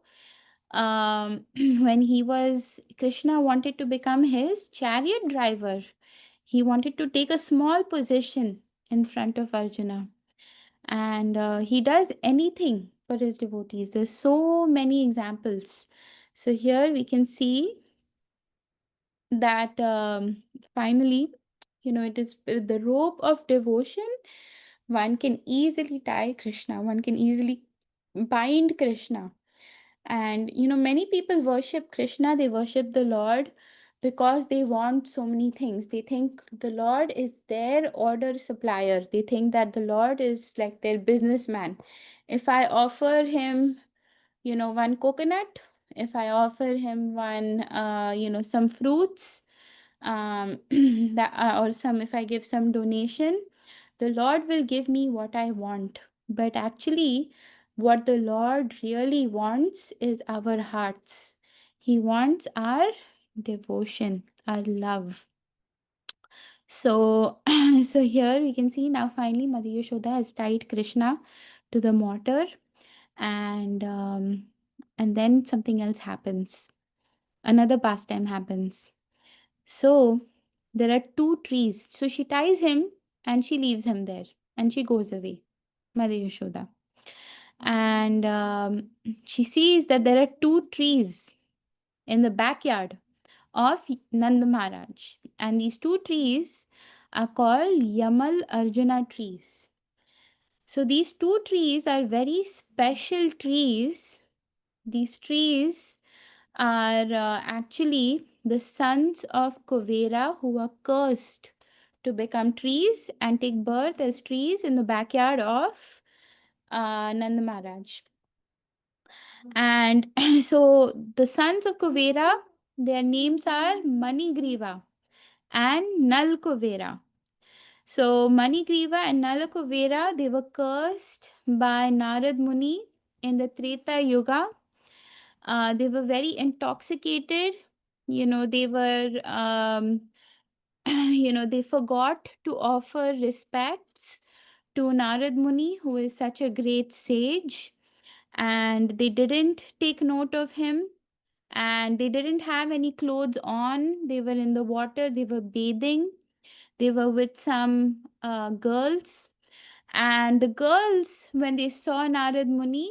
when he was, Krishna wanted to become his chariot driver. He wanted to take a small position in front of Arjuna. And he does anything for his devotees. There's so many examples. So here we can see that, finally, it is the rope of devotion. One can easily tie Krishna, one can easily bind Krishna. And many people worship Krishna, they worship the Lord because they want so many things. They think the Lord is their order supplier, they think that the Lord is like their businessman. If I offer him, one coconut, if I offer him one, some fruits, that or some, if I give some donation, the Lord will give me what I want. But actually, what the Lord really wants is our hearts. He wants our devotion, our love. So, so here we can see now finally Mother Yashoda has tied Krishna to the mortar, and then something else happens. Another pastime happens. So there are two trees. So she ties him and she leaves him there and she goes away, Mother Yashoda. And she sees that there are two trees in the backyard of Nand Maharaj. And these two trees are called Yamal Arjuna trees. So these two trees are very special trees. These trees are actually the sons of Kuvera who are cursed to become trees and take birth as trees in the backyard of Nanda Maharaj. And so the sons of Kuvera, their names are Manigriva and Nal Kuvera. So Manigriva and Nal Kuvera, they were cursed by Narad Muni in the Treta Yuga. They were very intoxicated. They were, they forgot to offer respects to Narad Muni, who is such a great sage, and they didn't take note of him, and they didn't have any clothes on. They were in the water, they were bathing, they were with some girls, and the girls, when they saw Narad Muni,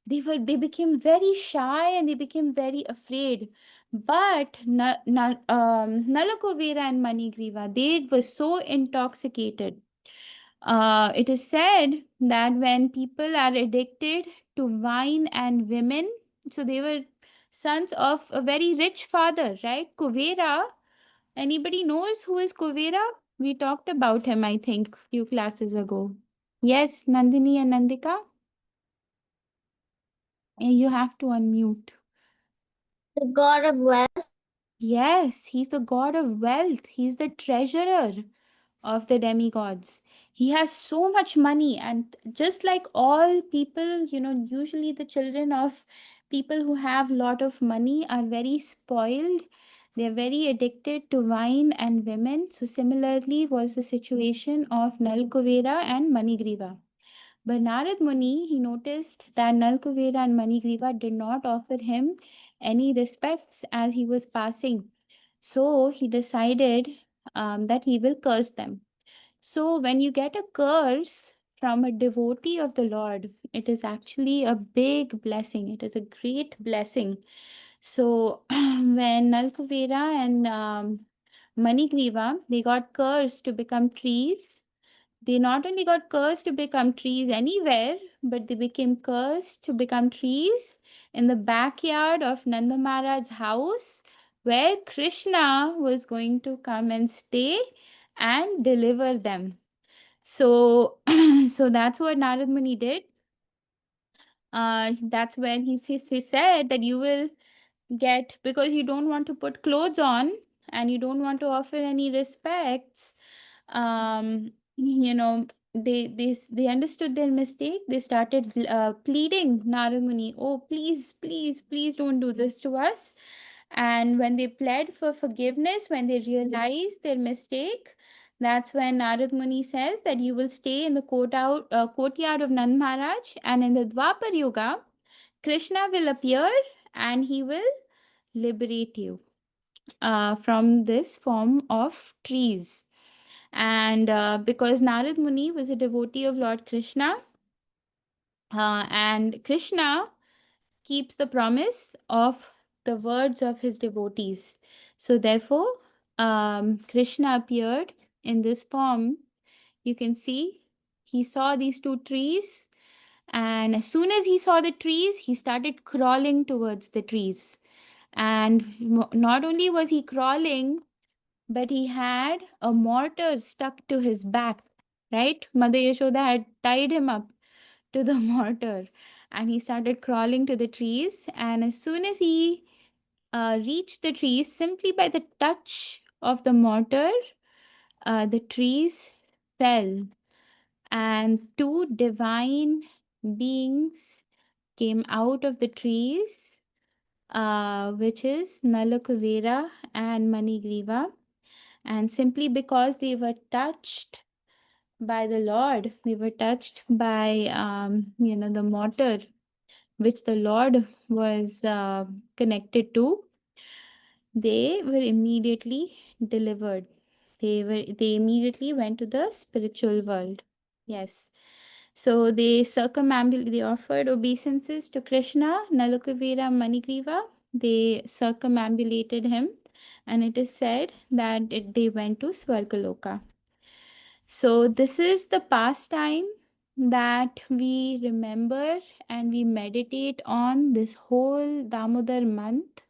they became very shy and they became very afraid. But Nalakovera and Manigriva, they were so intoxicated. It is said that when people are addicted to wine and women, so they were sons of a very rich father, right? Kuvera. Anybody knows who is Kuvera? We talked about him, I think, few classes ago. Yes, Nandini and Nandika, you have to unmute. The god of wealth. Yes, he's the god of wealth. He's the treasurer of the demigods. He has so much money, and just like all people, usually the children of people who have lot of money are very spoiled. They're very addicted to wine and women. So similarly was the situation of Nalkuvera and Manigriva. But Narad Muni, he noticed that Nalkuvera and Manigriva did not offer him any respects as he was passing. So he decided that he will curse them. So when you get a curse from a devotee of the Lord, it is actually a big blessing. It is a great blessing. So when Nalkuvera and Manigriva, they got cursed to become trees. They not only got cursed to become trees anywhere, but they became cursed to become trees in the backyard of Nanda Maharaj's house, where Krishna was going to come and stay and deliver them. So, so that's what Narad Muni did. That's when he said that you will get, because you don't want to put clothes on and you don't want to offer any respects. They understood their mistake. They started pleading Narad Muni, oh, please, please, please don't do this to us. And when they pled for forgiveness, when they realized their mistake, that's when Narad Muni says that you will stay in the courtyard of Nand Maharaj, and in the Dwapar Yuga, Krishna will appear and he will liberate you from this form of trees. And because Narad Muni was a devotee of Lord Krishna, and Krishna keeps the promise of the words of his devotees. So, therefore, Krishna appeared in this form. You can see he saw these two trees, and as soon as he saw the trees, he started crawling towards the trees. And not only was he crawling, but he had a mortar stuck to his back, right? Mother Yashoda had tied him up to the mortar, and he started crawling to the trees. And as soon as he reached the trees, simply by the touch of the mortar, the trees fell, and two divine beings came out of the trees, which is Nalakuvera and Manigriva. And simply because they were touched by the Lord, they were touched by, the mortar which the Lord was connected to, they were immediately delivered. They immediately went to the spiritual world. Yes. So they offered obeisances to Krishna, Nalakuvera, Manigriva. They circumambulated him, and it is said that they went to Swargaloka. So this is the pastime that we remember and we meditate on this whole Damodar month.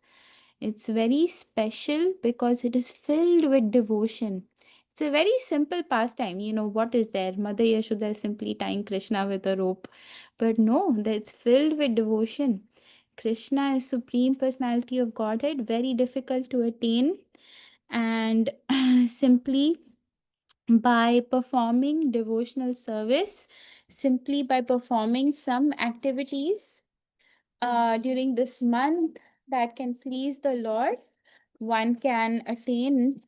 It's very special because it is filled with devotion. It's a very simple pastime. You know, what is there? Mother Yashoda is simply tying Krishna with a rope. But no, it's filled with devotion. Krishna is Supreme Personality of Godhead, very difficult to attain. And simply by performing devotional service, simply by performing some activities during this month that can please the Lord, one can attain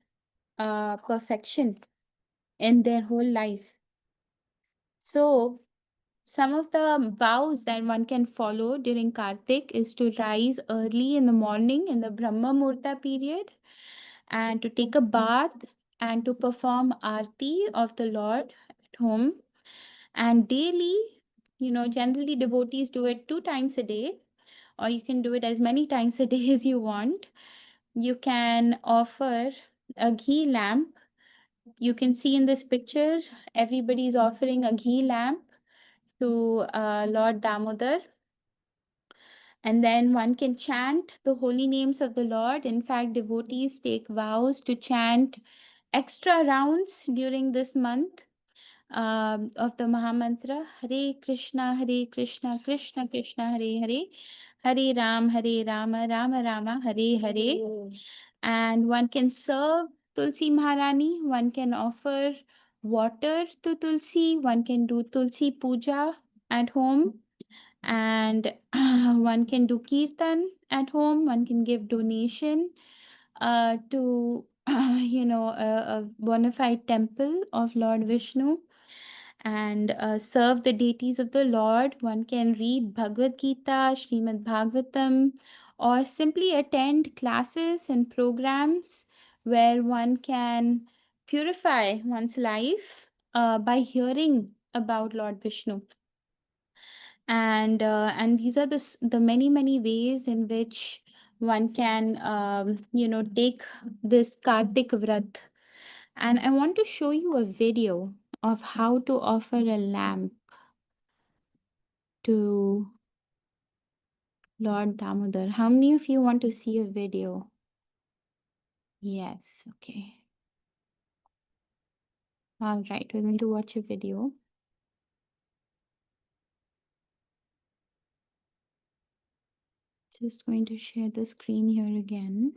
perfection in their whole life. So, some of the vows that one can follow during Kartik is to rise early in the morning in the Brahma Murta period and to take a bath and to perform Aarti of the Lord at home. And daily, generally devotees do it 2 times a day, or you can do it as many times a day as you want. You can offer a ghee lamp. You can see in this picture, everybody is offering a ghee lamp to Lord Damodar. And then one can chant the holy names of the Lord. In fact, devotees take vows to chant extra rounds during this month of the Mahamantra. Hare Krishna, Hare Krishna, Krishna Krishna, Hare Hare, Hare Rama, Rama Rama, Hare Hare. And one can serve Tulsi Maharani, one can offer water to Tulsi, one can do Tulsi Puja at home, and one can do Kirtan at home, one can give donation to a bona fide temple of Lord Vishnu and serve the deities of the Lord. One can read Bhagavad Gita, Srimad Bhagavatam, or simply attend classes and programs where one can purify one's life by hearing about Lord Vishnu. And these are the many ways in which one can take this Kartik Vrat. And I want to show you a video of how to offer a lamp to Lord Damodar. How many of you want to see a video? Yes, okay. All right, we're going to watch a video. Just going to share the screen here again.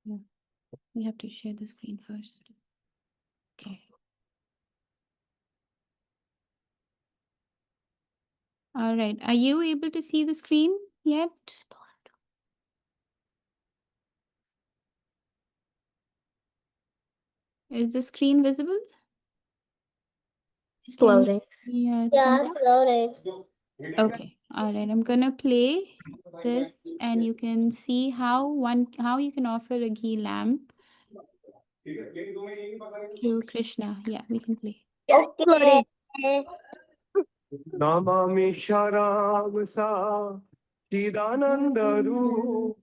Yeah, we have to share the screen first. Okay. All right. Are you able to see the screen yet? Is the screen visible? It's Can loading. yeah, Yeah, thumbs it's up? loading. Okay. All right. I'm gonna play this, and you can see how you can offer a ghee lamp to Krishna. Yeah, we can play. Okay. Namami Sharamasa Chidanandaru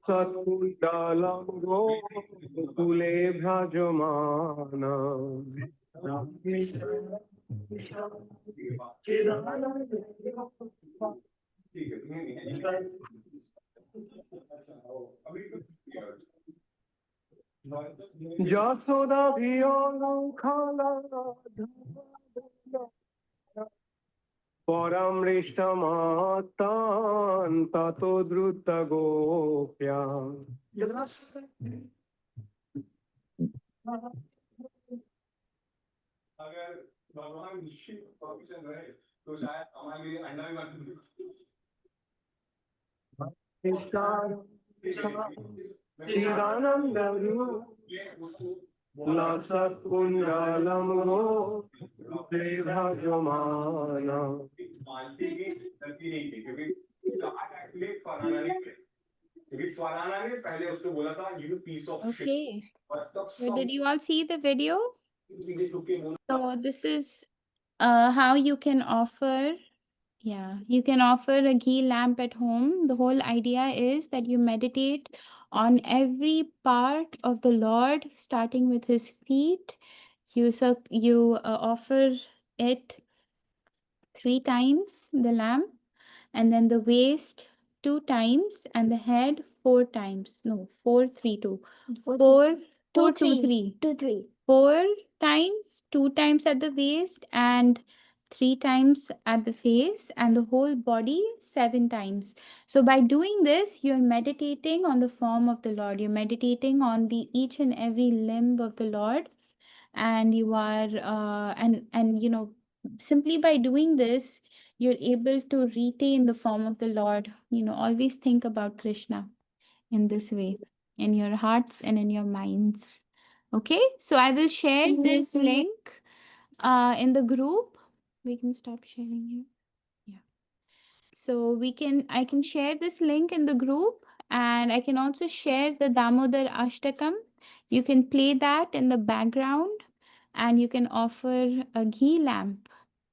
Satkundalango Kule Bhajamana Jasoda Bhiyo Khala Paramrishtamatan Tato Drutta Gopya Chidanandaru Lasat Kundalam Go Bhajamana Okay. So did you all see the video? So this is how you can offer. Yeah, you can offer a ghee lamp at home. The whole idea is that you meditate On every part of the Lord, starting with his feet, you offer it 3 times, the lamb, and then the waist 2 times, and the head 4 times. No, 4, 3, 2. Four, Two, 2, 2, three. 3. 2, 3. 4 times, 2 times at the waist, and 3 times at the face, and the whole body 7 times. So by doing this, you're meditating on the form of the Lord. You're meditating on the each and every limb of the Lord, and you are and simply by doing this, you're able to retain the form of the Lord. Always think about Krishna in this way, in your hearts and in your minds. Okay, so I will share this link in the group. We can stop sharing here. Yeah. So I can share this link in the group, and I can also share the Damodar Ashtakam. You can play that in the background, and you can offer a ghee lamp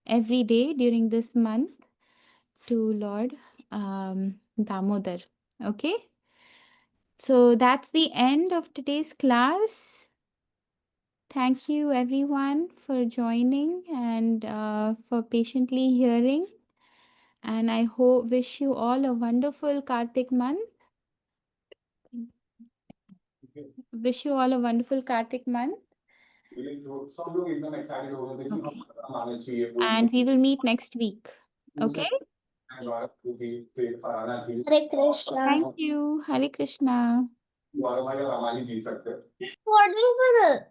every day during this month to Lord Damodar. Okay. So that's the end of today's class. Thank you everyone for joining and for patiently hearing. And I wish you all a wonderful Kartik month. Wish you all a wonderful Kartik month. Okay. And we will meet next week. Okay. Hare Krishna. Thank you. Hare Krishna. What is it?